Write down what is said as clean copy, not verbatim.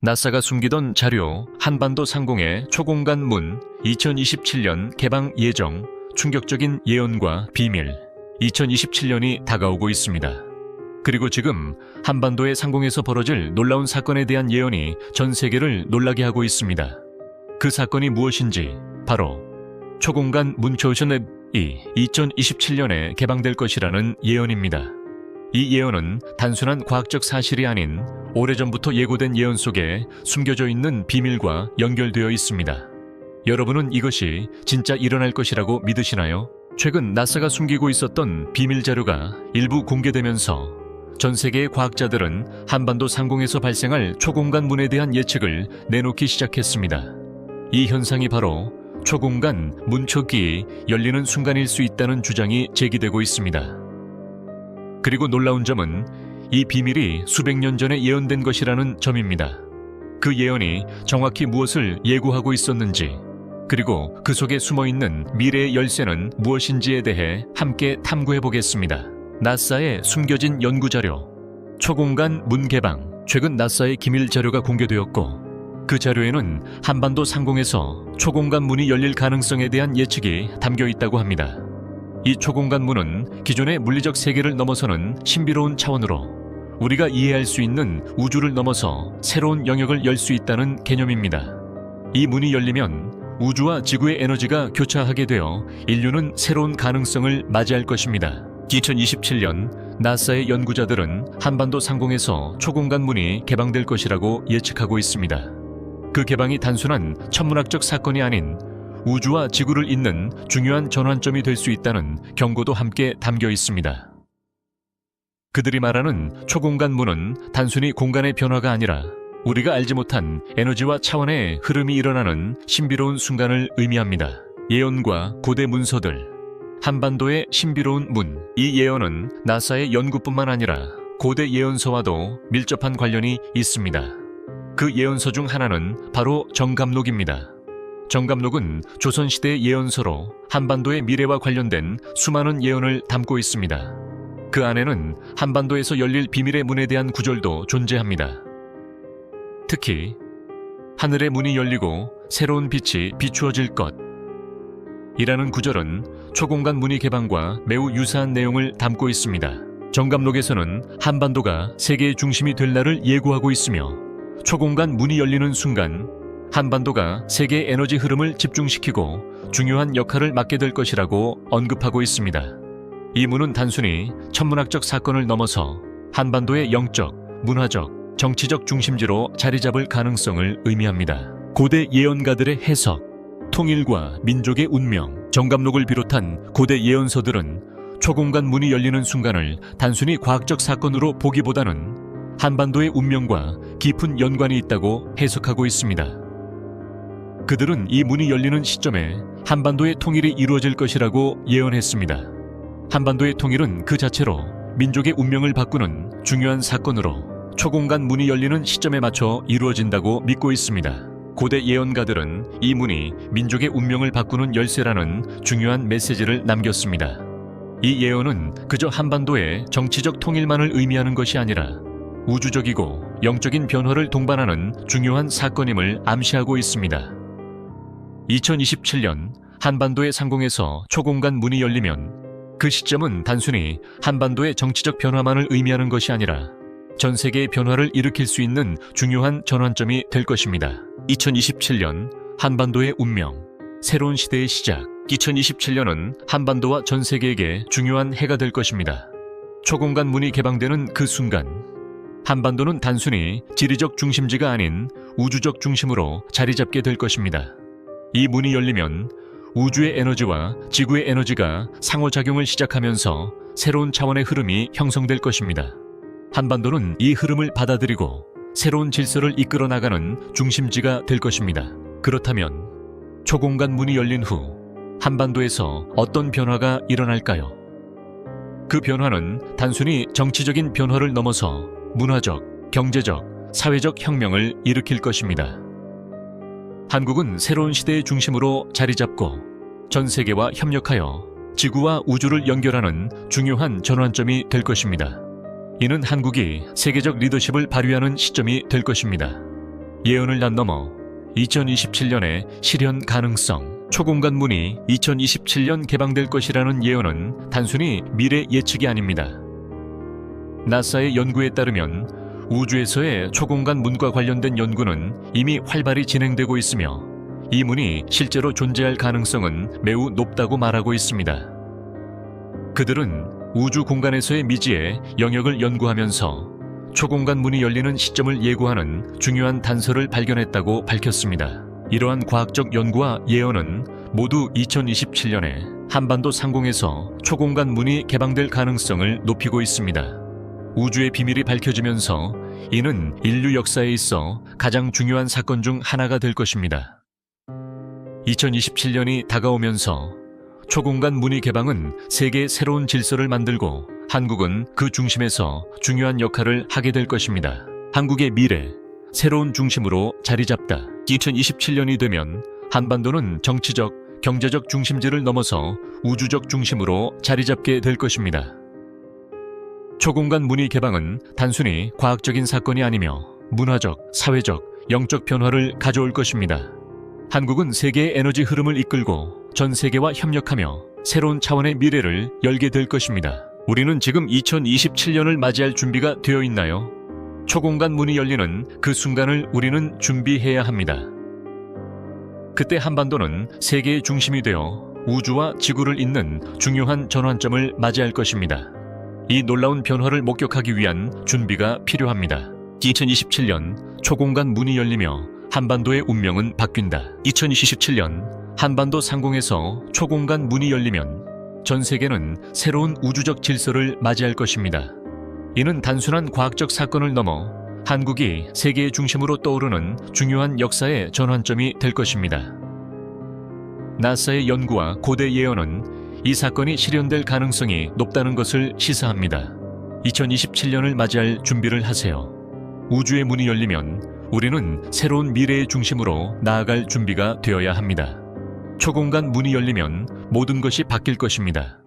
나사가 숨기던 자료, 한반도 상공의 초공간 문, 2027년 개방 예정, 충격적인 예언과 비밀. 2027년이 다가오고 있습니다. 그리고 지금 한반도의 상공에서 벌어질 놀라운 사건에 대한 예언이 전 세계를 놀라게 하고 있습니다. 그 사건이 무엇인지 바로 초공간 문초오션 앱이 2027년에 개방될 것이라는 예언입니다. 이 예언은 단순한 과학적 사실이 아닌 오래전부터 예고된 예언 속에 숨겨져 있는 비밀과 연결되어 있습니다. 여러분은 이것이 진짜 일어날 것이라고 믿으시나요? 최근 나사가 숨기고 있었던 비밀 자료가 일부 공개되면서 전 세계의 과학자들은 한반도 상공에서 발생할 초공간 문에 대한 예측을 내놓기 시작했습니다. 이 현상이 바로 초공간 문초기이 열리는 순간일 수 있다는 주장이 제기되고 있습니다. 그리고 놀라운 점은 이 비밀이 수백 년 전에 예언된 것이라는 점입니다. 그 예언이 정확히 무엇을 예고하고 있었는지, 그리고 그 속에 숨어있는 미래의 열쇠는 무엇인지에 대해 함께 탐구해 보겠습니다. 나사의 숨겨진 연구자료, 초공간 문 개방. 최근 나사의 기밀 자료가 공개되었고, 그 자료에는 한반도 상공에서 초공간 문이 열릴 가능성에 대한 예측이 담겨 있다고 합니다. 이 초공간 문은 기존의 물리적 세계를 넘어서는 신비로운 차원으로 우리가 이해할 수 있는 우주를 넘어서 새로운 영역을 열 수 있다는 개념입니다. 이 문이 열리면 우주와 지구의 에너지가 교차하게 되어 인류는 새로운 가능성을 맞이할 것입니다. 2027년 나사의 연구자들은 한반도 상공에서 초공간 문이 개방될 것이라고 예측하고 있습니다. 그 개방이 단순한 천문학적 사건이 아닌 우주와 지구를 잇는 중요한 전환점이 될 수 있다는 경고도 함께 담겨 있습니다. 그들이 말하는 초공간 문은 단순히 공간의 변화가 아니라 우리가 알지 못한 에너지와 차원의 흐름이 일어나는 신비로운 순간을 의미합니다. 예언과 고대 문서들, 한반도의 신비로운 문. 이 예언은 나사의 연구뿐만 아니라 고대 예언서와도 밀접한 관련이 있습니다. 그 예언서 중 하나는 바로 정감록입니다. 정감록은 조선시대의 예언서로 한반도의 미래와 관련된 수많은 예언을 담고 있습니다. 그 안에는 한반도에서 열릴 비밀의 문에 대한 구절도 존재합니다. 특히 하늘의 문이 열리고 새로운 빛이 비추어질 것 이라는 구절은 초공간 문의 개방과 매우 유사한 내용을 담고 있습니다. 정감록에서는 한반도가 세계의 중심이 될 날을 예고하고 있으며 초공간 문이 열리는 순간 한반도가 세계의 에너지 흐름을 집중시키고 중요한 역할을 맡게 될 것이라고 언급하고 있습니다. 이 문은 단순히 천문학적 사건을 넘어서 한반도의 영적, 문화적, 정치적 중심지로 자리 잡을 가능성을 의미합니다. 고대 예언가들의 해석, 통일과 민족의 운명. 정감록을 비롯한 고대 예언서들은 초공간 문이 열리는 순간을 단순히 과학적 사건으로 보기보다는 한반도의 운명과 깊은 연관이 있다고 해석하고 있습니다. 그들은 이 문이 열리는 시점에 한반도의 통일이 이루어질 것이라고 예언했습니다. 한반도의 통일은 그 자체로 민족의 운명을 바꾸는 중요한 사건으로 초공간 문이 열리는 시점에 맞춰 이루어진다고 믿고 있습니다. 고대 예언가들은 이 문이 민족의 운명을 바꾸는 열쇠라는 중요한 메시지를 남겼습니다. 이 예언은 그저 한반도의 정치적 통일만을 의미하는 것이 아니라 우주적이고 영적인 변화를 동반하는 중요한 사건임을 암시하고 있습니다. 2027년 한반도의 상공에서 초공간 문이 열리면 그 시점은 단순히 한반도의 정치적 변화만을 의미하는 것이 아니라 전 세계의 변화를 일으킬 수 있는 중요한 전환점이 될 것입니다. 2027년 한반도의 운명, 새로운 시대의 시작. 2027년은 한반도와 전 세계에게 중요한 해가 될 것입니다. 초공간 문이 개방되는 그 순간 한반도는 단순히 지리적 중심지가 아닌 우주적 중심으로 자리 잡게 될 것입니다. 이 문이 열리면 우주의 에너지와 지구의 에너지가 상호작용을 시작하면서 새로운 차원의 흐름이 형성될 것입니다. 한반도는 이 흐름을 받아들이고 새로운 질서를 이끌어 나가는 중심지가 될 것입니다. 그렇다면 초공간 문이 열린 후 한반도에서 어떤 변화가 일어날까요? 그 변화는 단순히 정치적인 변화를 넘어서 문화적, 경제적, 사회적 혁명을 일으킬 것입니다. 한국은 새로운 시대의 중심으로 자리 잡고 전 세계와 협력하여 지구와 우주를 연결하는 중요한 전환점이 될 것입니다. 이는 한국이 세계적 리더십을 발휘하는 시점이 될 것입니다. 예언을 넘어 2027년의 실현 가능성, 초공간 문이 2027년 개방될 것이라는 예언은 단순히 미래 예측이 아닙니다. 나사의 연구에 따르면 우주에서의 초공간 문과 관련된 연구는 이미 활발히 진행되고 있으며 이 문이 실제로 존재할 가능성은 매우 높다고 말하고 있습니다. 그들은 우주 공간에서의 미지의 영역을 연구하면서 초공간 문이 열리는 시점을 예고하는 중요한 단서를 발견했다고 밝혔습니다. 이러한 과학적 연구와 예언은 모두 2027년에 한반도 상공에서 초공간 문이 개방될 가능성을 높이고 있습니다. 우주의 비밀이 밝혀지면서 이는 인류 역사에 있어 가장 중요한 사건 중 하나가 될 것입니다. 2027년이 다가오면서 초공간 문의 개방은 세계의 새로운 질서를 만들고 한국은 그 중심에서 중요한 역할을 하게 될 것입니다. 한국의 미래, 새로운 중심으로 자리 잡다. 2027년이 되면 한반도는 정치적, 경제적 중심지를 넘어서 우주적 중심으로 자리 잡게 될 것입니다. 초공간 문의 개방은 단순히 과학적인 사건이 아니며 문화적, 사회적, 영적 변화를 가져올 것입니다. 한국은 세계의 에너지 흐름을 이끌고 전 세계와 협력하며 새로운 차원의 미래를 열게 될 것입니다. 우리는 지금 2027년을 맞이할 준비가 되어 있나요? 초공간 문이 열리는 그 순간을 우리는 준비해야 합니다. 그때 한반도는 세계의 중심이 되어 우주와 지구를 잇는 중요한 전환점을 맞이할 것입니다. 이 놀라운 변화를 목격하기 위한 준비가 필요합니다. 2027년 초공간 문이 열리며 한반도의 운명은 바뀐다. 2027년 한반도 상공에서 초공간 문이 열리면 전 세계는 새로운 우주적 질서를 맞이할 것입니다. 이는 단순한 과학적 사건을 넘어 한국이 세계의 중심으로 떠오르는 중요한 역사의 전환점이 될 것입니다. 나사의 연구와 고대 예언은 이 사건이 실현될 가능성이 높다는 것을 시사합니다. 2027년을 맞이할 준비를 하세요. 우주의 문이 열리면 우리는 새로운 미래의 중심으로 나아갈 준비가 되어야 합니다. 초공간 문이 열리면 모든 것이 바뀔 것입니다.